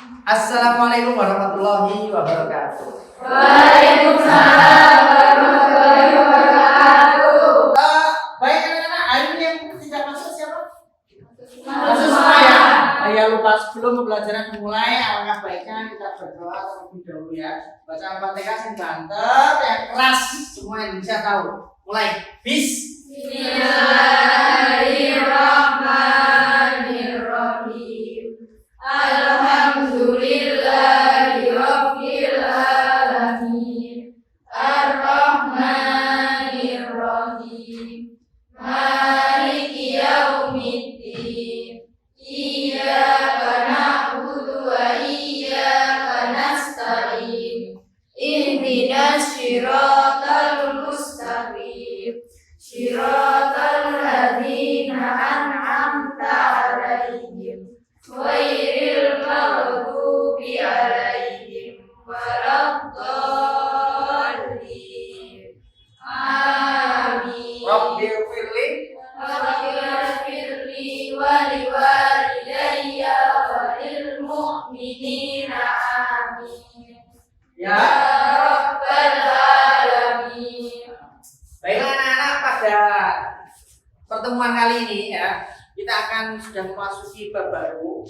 Assalamualaikum warahmatullahi wabarakatuh. Waalaikumsalam warahmatullahi wabarakatuh. Baik anak-anak, hari ini yang tidak masuk siapa? Masuk semua ya. Ya lupa sebelum pembelajaran dimulai, alangkah baiknya kita berdoa terlebih dahulu ya. Baca Al-Fatihah sing banter, yang keras semua yang bisa tahu. Mulai. Bismillahirrahmanirrahim. Alhamdulillahi rabbil alamin. Ar-Rahmanir-Rahim. Maliki yaumiddin. Iyyaka na'budu wa iyyaka nasta'in. Ihdinas shiratal mustaqim. Shiratal ladzina an'amta 'alaihim ghairil maghdubi 'alaihim waladdallin. Amin. Rabbil firli Waghfirli wa liwalidayya wa lil mu'minina amin. ya. Rabbal alamin. Baiklah anak-anak, pada pertemuan kali ini ya, kita akan sudah memasuki bab baru,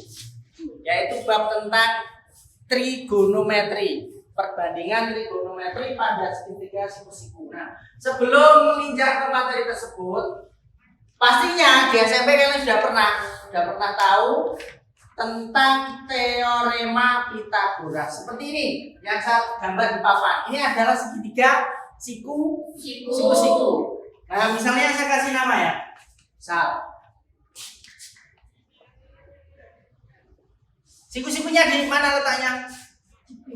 yaitu bab tentang trigonometri, perbandingan trigonometri pada segitiga siku-siku. Nah, sebelum menginjak ke materi tersebut, pastinya di SMP kalian sudah pernah tahu tentang teorema Pythagoras. Seperti ini yang saya gambar di papan. Ini adalah segitiga siku-siku. Nah, misalnya saya kasih nama ya. Misal siku-sikunya di mana letaknya?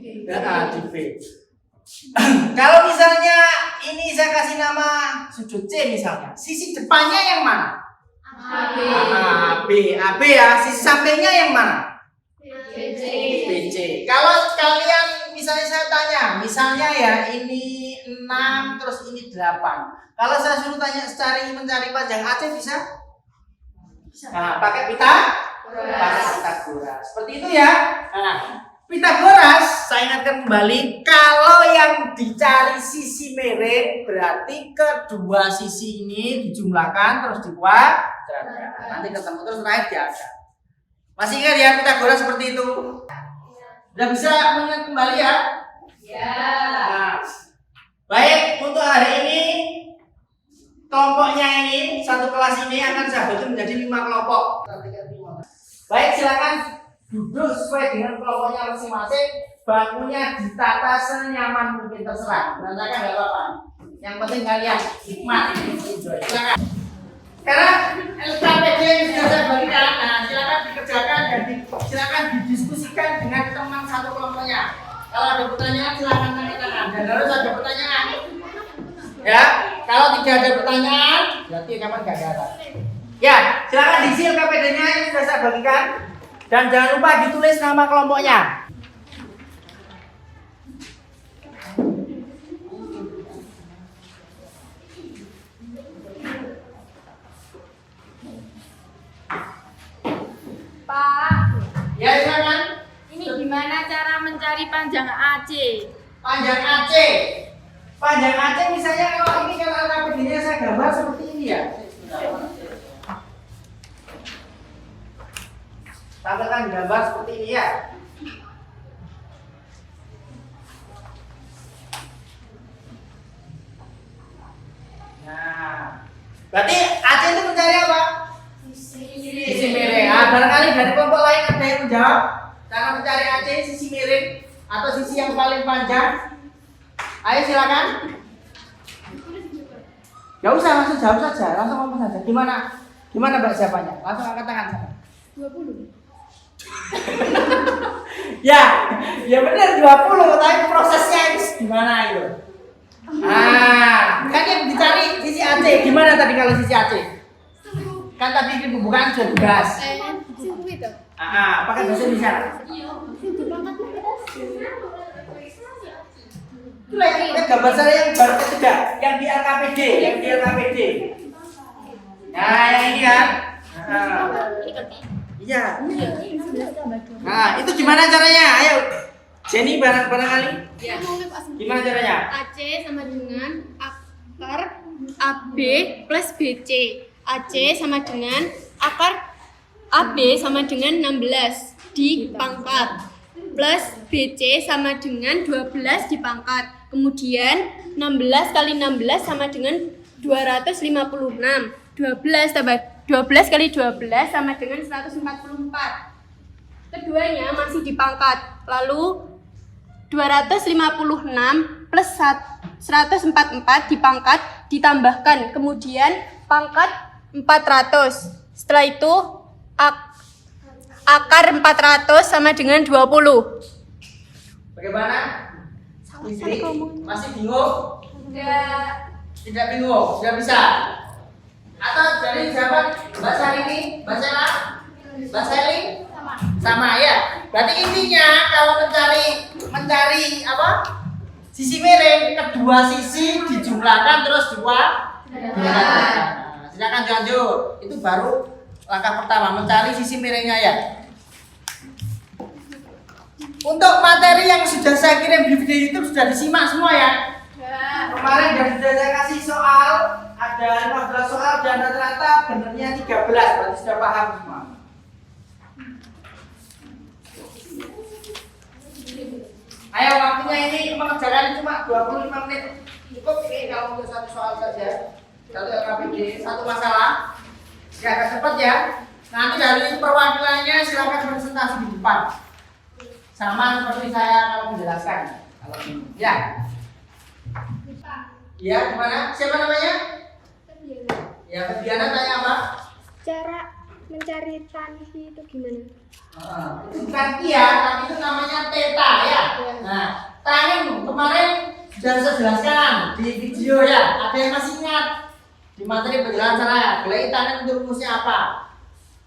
Di B. Kalau misalnya ini saya kasih nama sudut C misalnya, sisi depannya yang mana? B ya. Sisi sampingnya yang mana? BC. Kalau kalian misalnya saya tanya, misalnya ya ini 6 terus ini 8. Kalau saya suruh tanya mencari panjang AC bisa? Nah, pakai Pythagoras. Seperti itu ya. Nah, Pythagoras, saya ingatkan kembali, kalau yang dicari sisi miring berarti kedua sisi ini dijumlahkan terus dikuadratkan. Nanti ketemu terus terakhir diangkat. Masih ingat ya Pythagoras seperti itu? Sudah bisa mengingat kembali ya? Ya. Nah, baik, untuk hari ini kelompoknya ini, satu kelas ini akan saya bagi menjadi 5 kelompok. Baik, silakan duduk sesuai dengan kelompoknya masing-masing. Bangkunya ditata senyaman mungkin, terserah. Berantakan nggak apa-apa. Yang penting kalian hikmat, enjoy. Silakan. Karena LKPD yang sudah saya bagikan, nah silakan dikerjakan dan silakan didiskusikan dengan teman satu kelompoknya. Kalau ada pertanyaan silakan tanya-tanya, dan harus ada pertanyaan. Ya, kalau tidak ada pertanyaan, berarti kapan nggak ada. Ya, silakan diisi LKPD-nya yang sudah saya bagikan. Dan jangan lupa ditulis nama kelompoknya. Pak, Ya, silakan. ini gimana cara mencari panjang AC? Panjang AC. Panjang AC misalnya kalau LKPD-nya saya gambar seperti ini ya. Tampilkan gambar seperti ini ya. Nah, berarti AC itu mencari apa? Sisi miring. Nah, barangkali dari kelompok lain ada yang menjawab cara mencari AC sisi miring atau sisi yang paling panjang. Ayo silakan. Gak usah, langsung jawab saja, langsung ngomong saja. Gimana Mbak siapanya? Langsung angkat tangan sana. 20. Ya benar 20, tapi prosesnya itu gimana itu? Kan yang dicari sisi AC. Gimana tadi kalau sisi AC? Kan tadi bukan sudah gas. Pakai bahasa Indonesia. Itu lagi gambar saya yang baru ketiga, yang di LKPD. Nah, yang ini kan. Iya. Nah, itu gimana caranya? Ayo. Jenny barangkali. Ya. Gimana caranya? AC sama dengan akar AB plus BC. AC sama dengan akar AB sama dengan 16 dipangkat plus BC sama dengan 12 dipangkat. Kemudian 16 kali 16 sama dengan 256. 12 tambah 12 kali 12 sama dengan 144. Keduanya masih dipangkat. Lalu 256 plus 144 dipangkat ditambahkan. Kemudian pangkat 400. Setelah itu akar 400 sama dengan 20. Bagaimana? Masih bingung? Tidak bingung, sudah bisa. Atau dari jawaban Mbak Syahrini, Mbak Sela, Mbak Seli? Sama ya. Berarti intinya kalau mencari apa? Sisi miring, kedua sisi dijumlahkan terus dikuadratkan. Nah, silakan lanjut. Itu baru langkah pertama, mencari sisi miringnya ya. Untuk materi yang sudah saya kirim di video YouTube sudah disimak semua ya. Kemarin sudah saya kasih soal, ada 15 soal dan rata-rata benernya 13, berarti sudah paham semua. Ayo, waktunya ini mengerjakan cuma 25 menit. Cukup ini kalau untuk satu soal saja. Satu LKPD, satu masalah. Ya, agak cepat ya. Nanti dari perwakilannya silakan presentasi di depan. Sama seperti saya kalau menjelaskan. Kalau ini. Ya. Ya, gimana? Siapa namanya? Ya, Febiana tanya apa? Cara mencari tanhi itu gimana? Itu bukan iya, tapi itu namanya theta ya. Nah, tangen kemarin sudah saya jelaskan di video ya. Ada yang masih ingat di materi penjelasan cara gelai tangen itu rumusnya apa?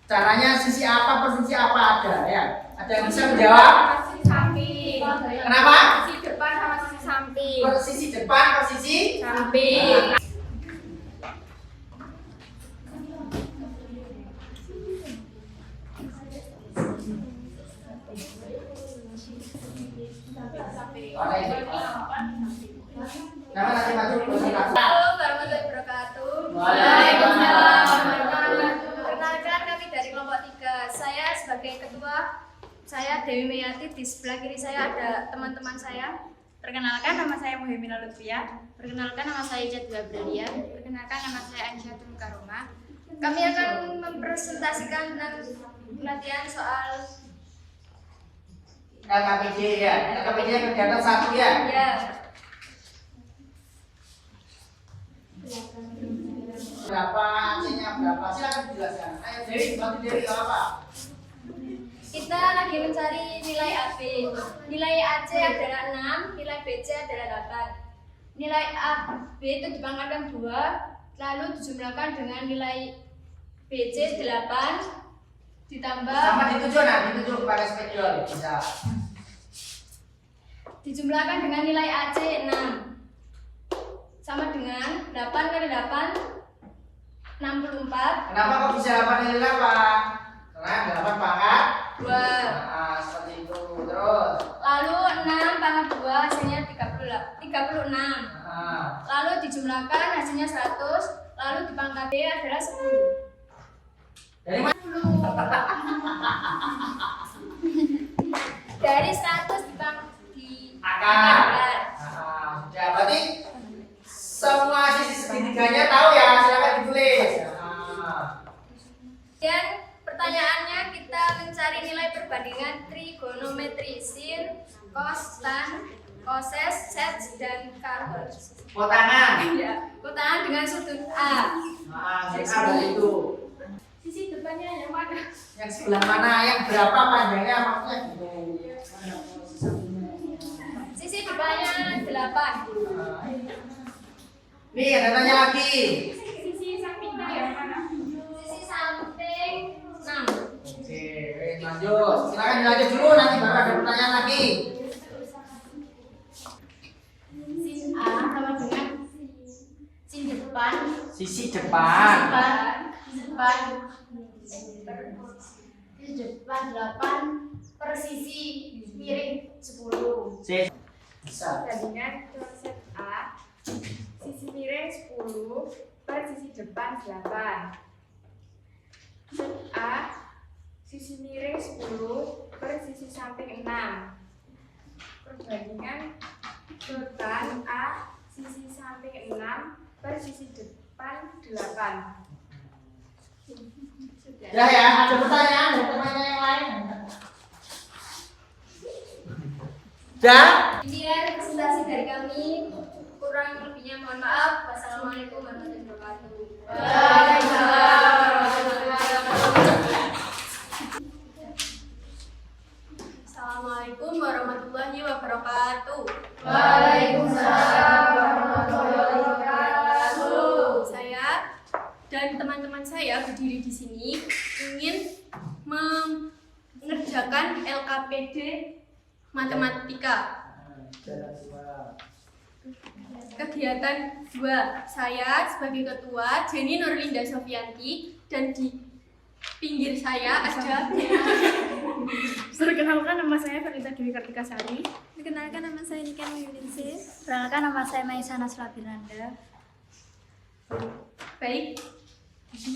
Caranya sisi apa per sisi apa ada ya? Ada yang bisa menjawab? Sisi samping. Kenapa? Sisi depan sama sisi samping. Per sisi depan, per sisi Samping. Nama nanti maju presentasi. Halo warahmatullahi wabarakatuh. Waalaikumsalam. Perkenalkan kami dari kelompok 3. Saya sebagai ketua, saya Dewi Meyati. Di sebelah kiri saya ada teman-teman saya. Perkenalkan, nama saya Muhimina Lutfia. Perkenalkan nama saya Jadwa Bralia. Perkenalkan nama saya Ansyatul Karoma. Kami akan mempresentasikan tentang pelatihan soal LKPJ ya. LKPJ kegiatan 1 ya. ya. Berapa AC-nya berapa? Silakan dijelaskan. Ayo Dewi, bantu Dewi apa? Kita lagi mencari nilai AB. Nilai AC adalah 6, nilai BC adalah 8. Nilai AB itu dipangkatkan 2, lalu dijumlahkan dengan nilai BC 8 ditambah Sama dituju nah, dituju pakai spidol bisa. dijumlahkan dengan nilai AC 6 sama dengan 8 kali 8 64 Kenapa kok bisa 8 kali 8? Karena 8 pangkat 2. Nah, seperti itu. Terus Lalu 6 pangkat 2 hasilnya 36. nah, Lalu dijumlahkan hasilnya 100, lalu dipangkat B adalah 10. dari mana? Dari 100 di Akar. Nah, sudah berarti semua sisi segitiganya tahu ya, silakan ditulis. Nah, Dan pertanyaannya kita mencari nilai perbandingan trigonometri sin, cos, tan, koses, sec, dan karbon. potangan. Ya, kotaan dengan sudut A. Nah, sekarang itu. Sisi depannya yang mana? Yang sebelah mana, yang berapa panjangnya maksudnya gitu. Sisi depannya 8. Nih ada tanya lagi. Sisi sampingnya yang mana? Sisi samping 6. Oke, lanjut. Silakan dilanjut dulu nanti baru ada pertanyaan lagi. Sin A sama dengan sin depan. Sisi depan. Depan. sisi depan 8 per sisi miring 10. Bisa. Bandingan konsep A, sisi miring 10 per sisi depan 8. Set A, sisi miring 10 per sisi samping 6. Perbandingan beban A, sisi samping 6 per sisi depan 8. Ya, ada pertanyaan yang lain. Ya. Inilah representasi dari kami. Kurang lebihnya mohon maaf. Wassalamualaikum warahmatullahi wabarakatuh. Waalaikumsalam warahmatullahi wabarakatuh. Assalamualaikum warahmatullahi wabarakatuh. Waalaikumsalam warahmatullahi wabarakatuh. Saya dan teman-teman saya berdiri di sini ingin mengerjakan LKPD Matematika. Kegiatan 2. Saya sebagai ketua Jenny Nurlinda Sofianti dan di pinggir saya ada Perkenalkan, nama saya Farida Dewi Kartikasari. Perkenalkan, nama saya Nika Yuningsih. Perkenalkan, nama saya Maisana Slabiranda. Baik,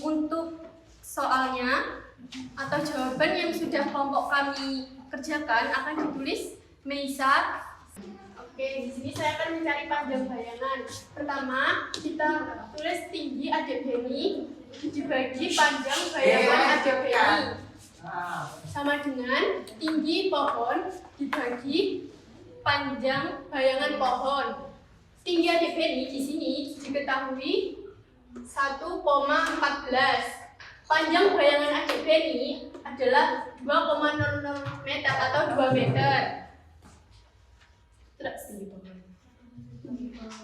untuk soalnya atau jawaban yang sudah kelompok kami kerjakan akan ditulis Meisa. Oke, di sini saya akan mencari panjang bayangan. Pertama, kita tulis tinggi adik Beni dibagi panjang bayangan adik Beni. Sama dengan tinggi pohon dibagi panjang bayangan pohon. Tinggi adik Beni di sini diketahui 1,14. Panjang bayangan adik Beni adalah 2,00 meter atau 2 meter.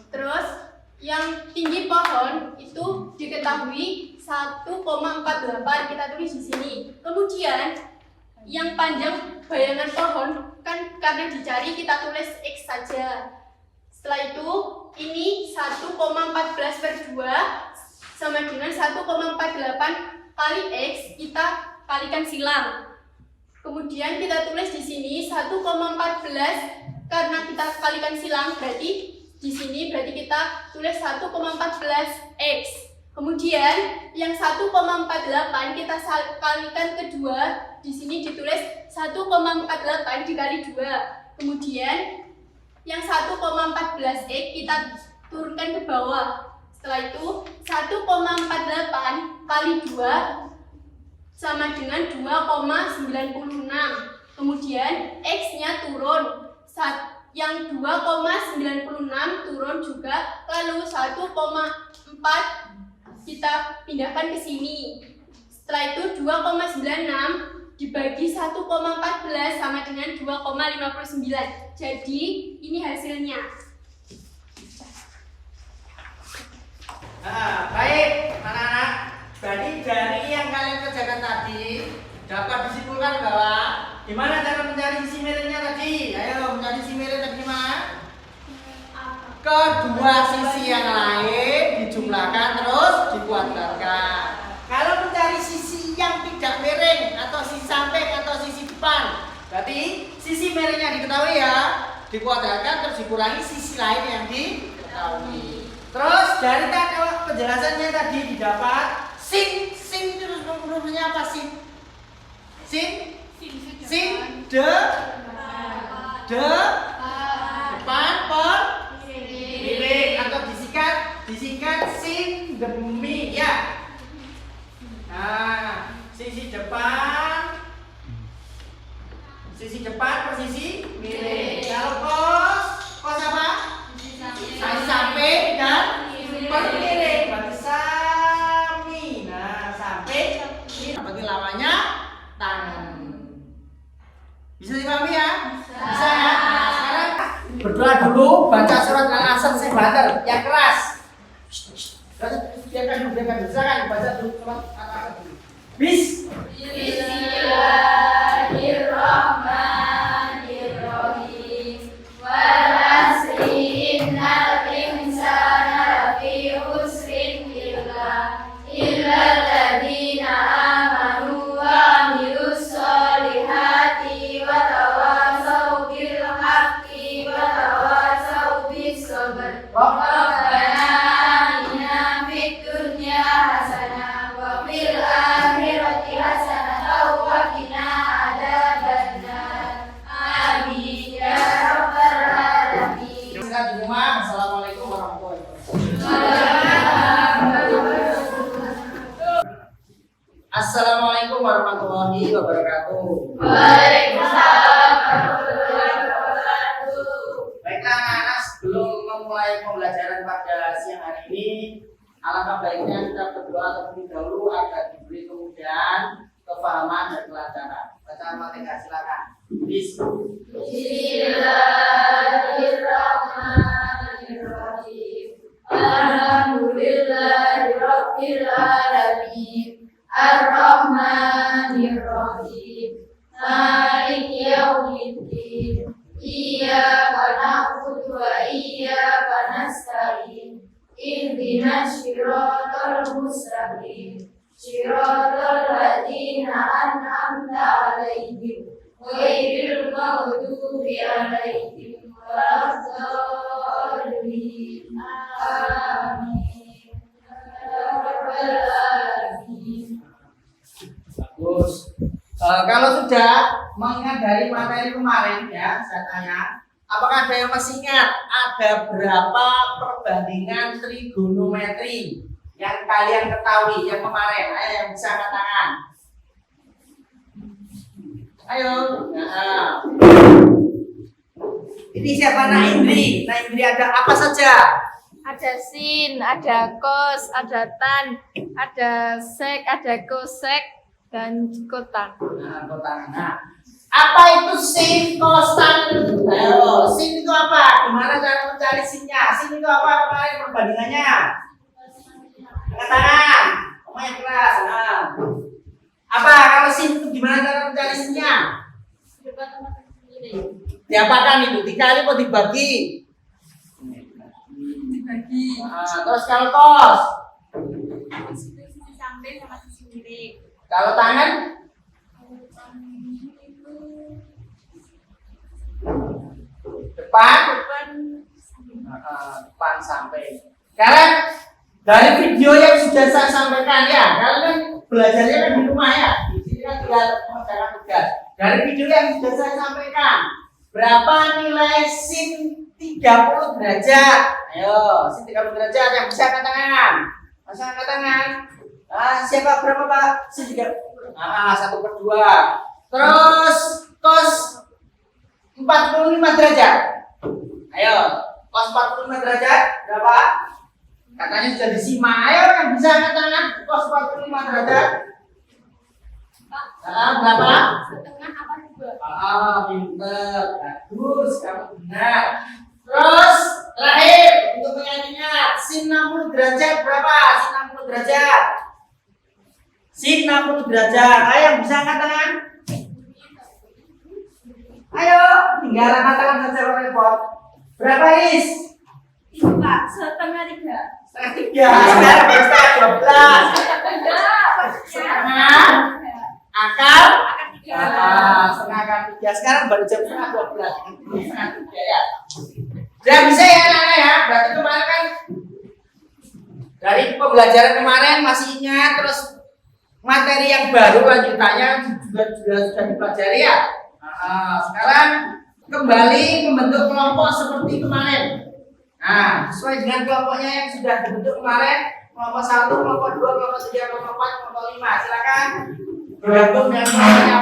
Terus yang tinggi pohon itu diketahui 1,48, kita tulis di sini. Kemudian yang panjang bayangan pohon kan karena dicari kita tulis X saja. Setelah itu ini 1,14 per 2 sama dengan 1,48 kali X, kita kalikan silang. Kemudian kita tulis di sini 1,14 karena kita kalikan silang, berarti di sini berarti kita tulis 1,14 X. Kemudian yang 1,48 kita kalikan kedua, di sini ditulis 1,48 dikali 2. Kemudian yang 1,14 X kita turunkan ke bawah. Setelah itu 1,48 kali 2 sama dengan 2,96. Kemudian X-nya turun. Yang 2,96 turun juga. Lalu 1,4 kita pindahkan ke sini. Setelah itu 2,96 dibagi 1,14 sama dengan 2,59. Jadi ini hasilnya. Nah, baik anak-anak. Berarti dari yang kalian kerjakan tadi dapat disimpulkan bahwa gimana cara mencari sisi miringnya tadi? Ayo mencari sisi miring tadi gimana? Kedua sisi yang lain dijumlahkan terus dikuadratkan. Kalau mencari sisi yang tidak miring atau sisi samping atau sisi depan, berarti sisi miringnya diketahui ya, dikuadratkan terus dikurangi sisi lain yang diketahui. Terus dari penjelasannya tadi didapat sin terus rumusnya apa sin? Depan per miring atau disingkat sin demi ya. Nah, sisi depan per sisi miring. Kalau kos apa? Sisi samping dan per miring. Berarti sami. Nah, samping bagi lawannya tangan. Bisa dipahami ya? Bisa ya? Nah, sekarang berdoa dulu, baca surat Al-Asr sebentar yang keras. Biarkan dulu. Silakan baca dulu surat Al-Asr dulu. Bismillahirrahmanirrahim. Wal asri innal insana lafi khusrin illa alladziina aamanu wa amilus alangkah baiknya kita berdoa terlebih dahulu agar diberi kemudahan, kefahaman dan kelancaran. Bacaan Fatihah silakan. Bismillahirrahmanirrahim. Alhamdulillahirabbil alamin. Ar-Rahmanir-Rahim. Maliki yaumiddin. Iyyaka na'budu wa iyyaka nasta'in. Ihdinas siratal mustaqim. Siratal ladzina an'amta 'alaihim ghairil maghdubi 'alaihim waladdallin. Amin. Ya rabbal alamin. Bagus. Kalau sudah mengingat dari materi kemarin ya, saya tanya, apakah ada yang masih ingat ada berapa perbandingan trigonometri yang kalian ketahui yang kemarin? Ayo yang bisa angkat tangan. Ayo. Nah. Ini siapa Naindri? Naindri ada apa saja? Ada sin, ada cos, ada tan, ada sek, ada kosek, dan kotan. Nah, kotan. Nah, apa itu sin, cos, tan? Ayo, sin itu apa? Gimana cara mencari sinnya? Sin itu apa kemarin perbandingannya? Angkat tangan. Ngomongnya keras. Nah. Apa kalau sin itu gimana cara mencari sinnya? Diapakan itu? Dikali atau dibagi? Dibagi. Nah, terus kalau kos? Sisi samping sama sisi kiri. Kalau tangan? Depan? Depan sampai. Sekarang dari video yang sudah saya sampaikan ya, kalian kan belajarnya kan di rumah ya. Di sini kan tinggal mengerjakan tugas. Dari video yang sudah saya sampaikan, berapa nilai sin 30 derajat? Ayo, sin 30 derajat yang bisa angkat tangan. Masa angkat tangan? Siapa berapa Pak? Sin 30. 1/2. Terus cos 45 derajat. Ayo, cos 45 derajat berapa? Katanya sudah disimak. Ayo yang bisa angkat tangan. Cos 45 derajat. Berapa? Setengah apa juga? Pinter. Bagus, kamu benar. Terus terakhir untuk mengingat sin 60 derajat berapa? Sin 60 derajat. Sin 60 derajat. Ayo yang bisa angkat tangan. Ayo, tinggal angkat tangan saja kalau repot. Berapa Is? Pak, setengah 3. Setengah 3. Sekarang baru setengah 12. Setengah akar 3. setengah akar 3. Sekarang baru jam setengah 12. Setengah 3 ya. Sudah bisa ya anak-anak ya. Berarti kemarin kan dari pembelajaran kemarin masih ingat, terus materi yang baru lanjutannya juga sudah dipelajari ya. Sekarang kembali membentuk kelompok seperti kemarin. Nah, sesuai dengan kelompoknya yang sudah dibentuk kemarin, kelompok 1, kelompok 2, kelompok 3, kelompok 4, kelompok 5. Silakan bergabung dengan kelompoknya.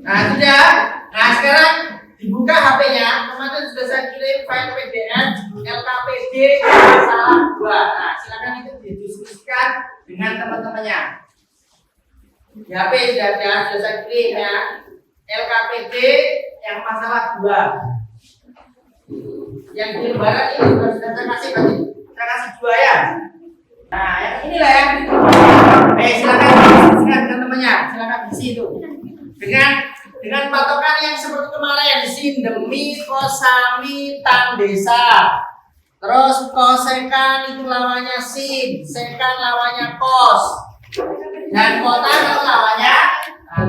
Nah, sudah. Nah, sekarang dibuka HP-nya. Kemarin sudah saya kirim file PDF LKPD masalah 2. Nah, silakan itu didiskusikan dengan teman-temannya. Di HP sudah saya kirim ya. LKPD yang masalah 2. Yang di lembaran ini sudah saya kasih berarti. Saya kasih 2 ya. Nah, yang inilah ya. Silakan diskusikan dengan temannya. Silakan isi itu. Dengan patokan yang seperti kemarin, sin, demi, kosami, tan, desa. Terus kosekan itu lawannya sin, sekan lawannya kos, dan kotan itu lawannya tan.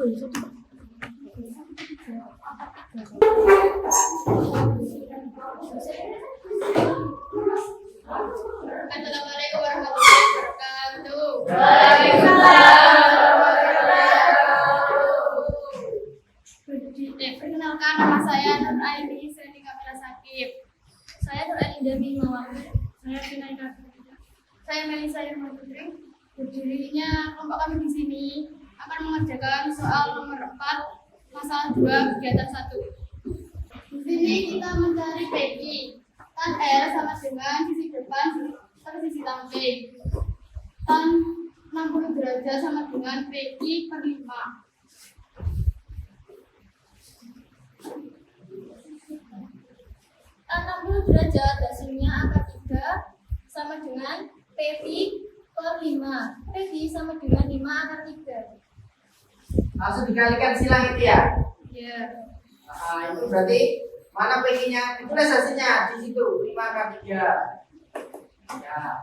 Assalamualaikum warahmatullahi wabarakatuh. Perkenalkan, nama saya Nur Aini Seni Kamila Sakib. Saya Nur Aini Dami Mawar. Saya Pinai Kapita. Saya Melisa Irma Putri. Berdirinya kelompok kami di sini akan mengerjakan soal nomor 4 masalah 2 kegiatan 1. Di sini kita mencari PQ. Tan R sama dengan sisi depan per sisi samping. Tan 60 derajat sama dengan PQ per 5. Tan 60 derajat hasilnya angka 3 sama dengan PQ per 5. PQ sama dengan 5 akar 3. Langsung dikalikan silang itu ya. Ya. Nah, itu berarti mana PQ-nya? Ditulis hasilnya di situ 5/3. Ya.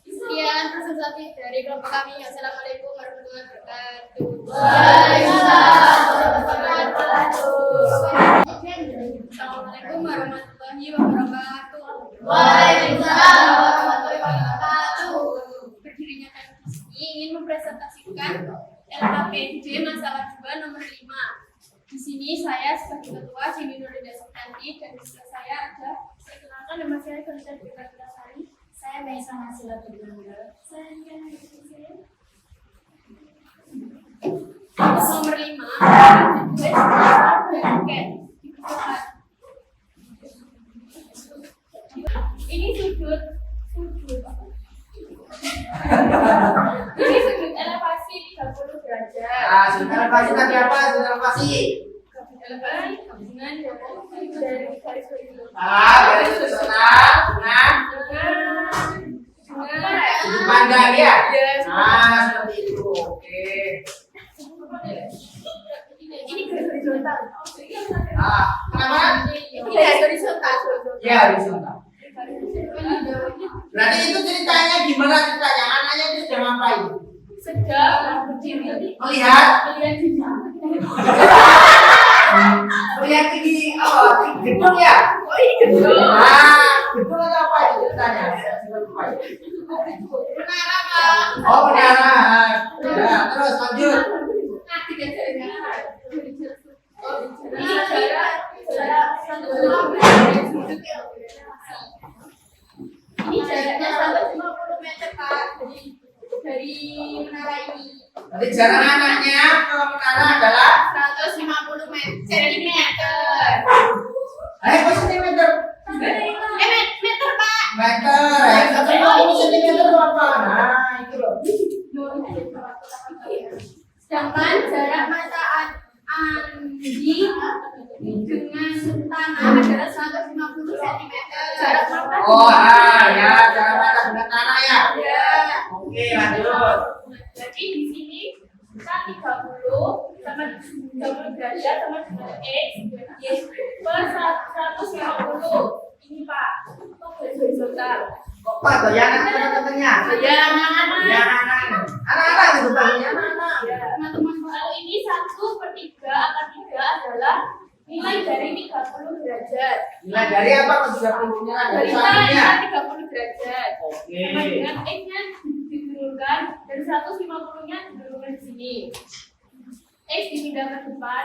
Sekian presentasi dari kelompok kami. Assalamualaikum warahmatullahi wabarakatuh. Assalamualaikum warahmatullahi wabarakatuh. Waalaikumsalam warahmatullahi wabarakatuh. Berdirinya kami di sini ingin mempresentasikan LKPD masalah 2 nomor 5. Di sini saya sebagai ketua Jemi Nurida Septanti dan di sebelah saya ada, saya kenalkan nama saya Konser Dekarta Sari. Saya Maisa Nasila Tuganda. Saya Yana Yusuf. Nomor 5 ditulis blanket. Ini sudut elevasi 30 derajat. Nah, sudut elevasi tadi apa? Sudut elevasi. Elevasi gabungan dari garis horizontal. Garis horizontal dengan sudut pandang ya. Nah, seperti itu. Oke. Ini garis horizontal. Nah, kenapa? Ini garis horizontal. Ya, horizontal. Berarti itu ceritanya gimana ceritanya? Anaknya itu sedang ngapain? Sedang berdiri. Melihat Melihat melihat tinggi gedung ya? Oh, ini gedung. Nah, gedung atau apa itu ceritanya? Menara, Pak. Oh, menara. Ya, terus lanjut. Nanti diajarin. Ini jarak 150 meter. Ini jaraknya 150 meter, Pak. Dari menara ini. Jadi jarak anaknya ke menara adalah 150 centimeter. kok sentimeter? Meter, Pak. Meter. 150 sentimeter itu apa? Nah, itu loh. Sedangkan jarak mata Andi dengan tanah adalah 150 cm. Jarak mata. Oh, ya, jarak mata dengan tanah ya. Ya. Oke, lanjut. Jadi di sini kita 30 sama 30 derajat sama dengan X per 150. Ini Pak, kok horizontal? Kok Pak goyangan teman-temannya? Ya, Ya, anak-anak itu bangunnya anak-anak. teman-teman, kalau ini 1/3 akar 3 adalah nilai dari 30 derajat. Nilai dari apa? 30-nya dari Dari sampingnya. 30 derajat. Oke. Sama dengan X-nya diturunkan dan 150-nya diturunkan di sini. X dipindah ke depan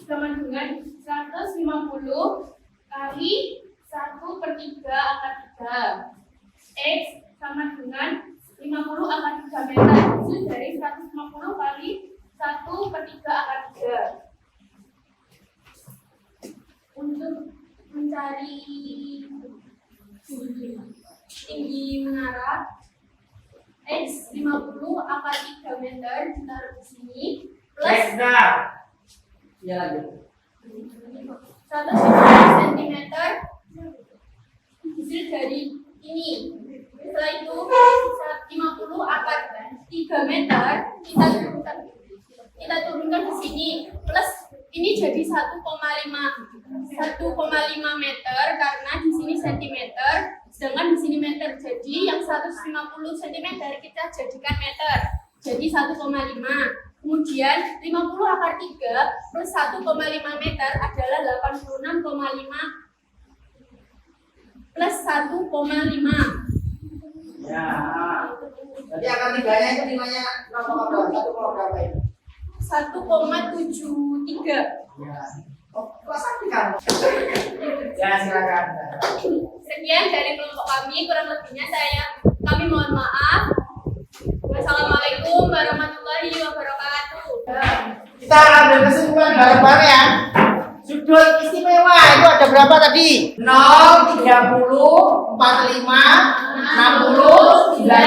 sama dengan 150 kali 1/3 akar 3. X sama dengan 50 akar 3 meter. Hasil dari 150 kali 1/3 akar 3. Untuk mencari tinggi menara, X 50 akar 3 meter ditaruh di sini plus Ya, lanjut. 150 cm hasil dari ini. Setelah itu 50 akar 3 meter kita turunkan di sini plus ini jadi 1,5 1,5 meter karena di sini cm, sedangkan di sini meter. Jadi yang 150 cm kita jadikan meter. Jadi 1,5. Kemudian 50 akar 3 plus 1,5 meter adalah 86,5 plus 1,5. Ya. Berarti akar 3-nya itu nilainya 1,berapa ini? 1,73. Ya. Oh, kelas apa kamu? Ya, silakan. Sekian dari kelompok kami, kurang lebihnya kami mohon maaf. Wassalamualaikum warahmatullahi wabarakatuh. Kita ambil kesimpulan bareng-bareng ya. Sudut istimewa itu ada berapa tadi? 0, 30, 45, 60, 90. Nah,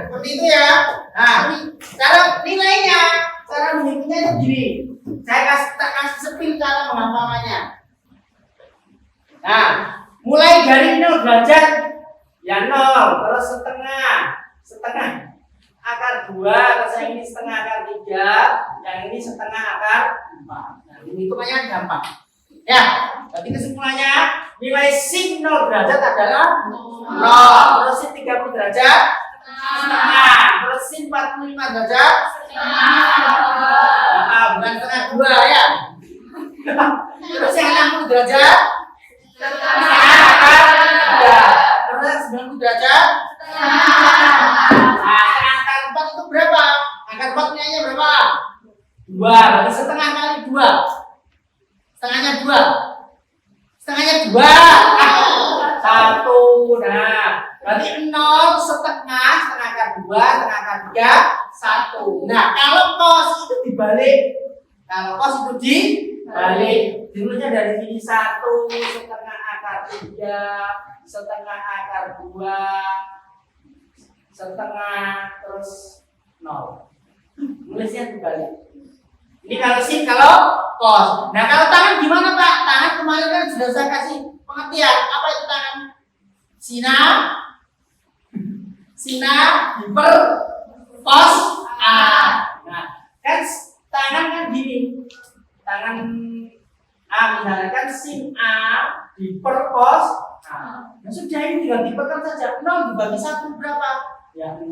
seperti itu ya. Nah, cara nilainya, cara menghitungnya itu gini. Saya kasih sepil cara penghafalannya. Nah, mulai dari 0 derajat ya 0, terus setengah akar 2, terus yang ini setengah akar 3, yang ini setengah akar 4. Nah, ini hitungannya gampang. Ya, berarti kesimpulannya nilai sin 0 derajat adalah 0, terus sin 30 derajat setengah, terus sin 45 derajat bukan setengah 2 ya. Terus yang 60 derajat setengah akar 3, terus yang 90 derajat setengah akar 4 itu berapa? Akar 4 nilainya berapa? 2, berarti setengah kali 2. Setengahnya 2. Setengahnya 2. 1. Nah, berarti 0 setengah akar 2, setengah akar 3, 1. Nah, kalau cos itu dibalik. Kalau cos itu dibalik. Dulunya dari sini 1 setengah akar 3, setengah akar 2, setengah terus 0. Nulisnya dibalik. Ini kalau sin, kalau cos. Nah, kalau tangan gimana Pak? Tangan kemarin kan sudah saya kasih pengertian. Apa itu tangan? Sina, hiper, cos, A. Nah, kan tangan kan gini. Tangan A misalnya kan sin A, hiper, cos, A. Nah, sudah ini tinggal diperkan saja. 0 dibagi 1 berapa? Ya 0.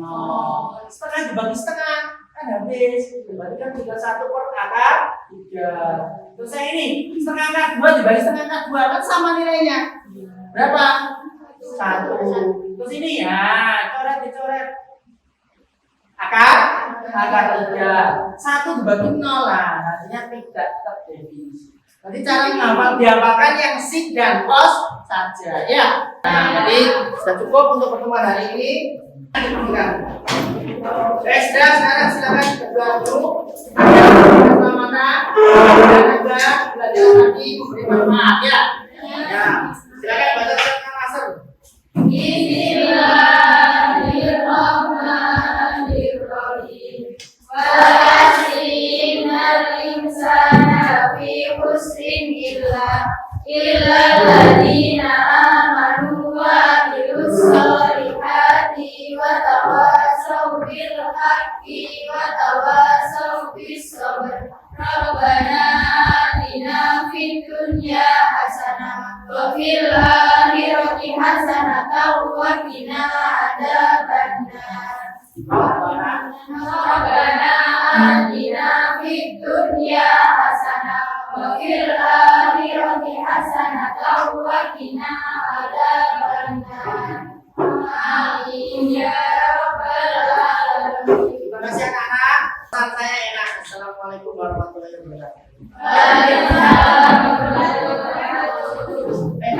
Setengah dibagi setengah kan habis. Berarti kan tinggal 1 per akar 3. Terus yang ini setengah akar 2 dibagi setengah akar 2 kan sama nilainya. Berapa? 1. Terus ini ya, dicoret. Akar 3. 1 dibagi 0 lah, artinya tidak terdefinisi. Nanti cara dihafalkan yang sin dan cos saja ya. Nah, jadi sudah cukup untuk pertemuan hari ini. Sudah, sekarang silakan berdua dulu. Keselamatan, belajar lagi, memberi manfaat ya. Ya, silakan baca surat Al-Asr. Bismillahirrahmanirrahim. Walakinal insana fi khusrin illa alladziina aamanu wa amilus sholihati wa tawassaw bil haqqi wa tawassaw bis sabr. Rabbana atina fid dunya hasanah wa fil akhirati hasanah wa qina adzabannar. Rabbana atina fid dunya hasanah wa fil akhirati hasanah wa qina adzabannar.